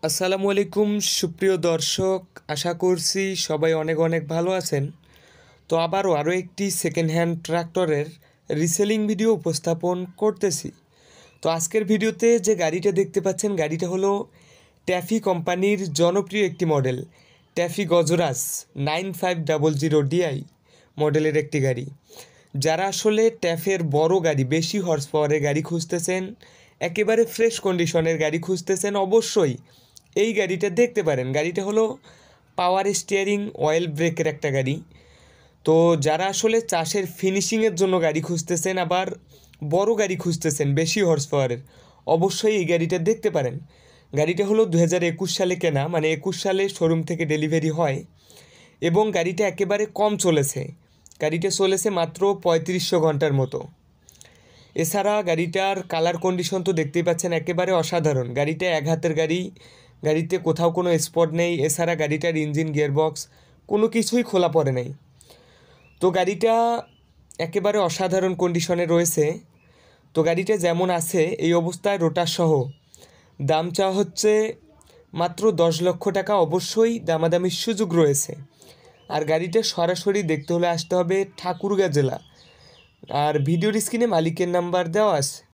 আসসালামু আলাইকুম সুপ্রিয় দর্শক, আশা করছি সবাই অনেক অনেক ভালো আছেন। তো আরও একটি সেকেন্ড হ্যান্ড ট্রাক্টরের রিসেলিং ভিডিও উপস্থাপন করতেছি। তো আজকের ভিডিওতে যে গাড়িটা দেখতে পাচ্ছেন, গাড়িটা হলো ট্যাফি কোম্পানির জনপ্রিয় একটি মডেল, ট্যাফি গজরাজ 9500 DI মডেলের একটি গাড়ি। যারা আসলে ট্যাফের বড় গাড়ি, বেশি হর্স পাওয়ারের গাড়ি খুঁজতেছেন, একেবারে ফ্রেশ কন্ডিশনের গাড়ি খুঁজতেছেন, অবশ্যই এই গাড়িটা দেখতে পারেন। গাড়িটা হলো পাওয়ার স্টিয়ারিং অয়েল ব্রেকের একটা গাড়ি। তো যারা আসলে চাষের ফিনিশিংয়ের জন্য গাড়ি খুঁজতেছেন, আবার বড় গাড়ি খুঁজতেছেন বেশি হর্স পাওয়ারের, অবশ্যই এই গাড়িটা দেখতে পারেন। গাড়িটা হলো 2021 সালে কেনা, মানে 21 সালে শোরুম থেকে ডেলিভারি হয়, এবং গাড়িটা একেবারে কম চলেছে। গাড়িটা চলেছে মাত্র 3500 ঘন্টার মতো। এছাড়া গাড়িটার কালার কন্ডিশন তো দেখতেই পাচ্ছেন, একেবারে অসাধারণ। গাড়িটা এক হাতের গাড়ি, গাড়িতে কোথাও কোনো স্পট নেই। এছাড়া গাড়িটার ইঞ্জিন, গিয়ারবক্স কোনো কিছুই খোলা পড়ে নেই। তো গাড়িটা একেবারে অসাধারণ কন্ডিশনে রয়েছে। তো গাড়িটা যেমন আছে এই অবস্থায় রোটার সহ দাম চাওয়া হচ্ছে মাত্র 10 লক্ষ টাকা। অবশ্যই দামাদামির সুযোগ রয়েছে। আর গাড়িটা সরাসরি দেখতে হলে আসতে হবে ঠাকুরগাঁ জেলা। আর ভিডিওর স্ক্রিনে মালিকের নাম্বার দেওয়া আছে।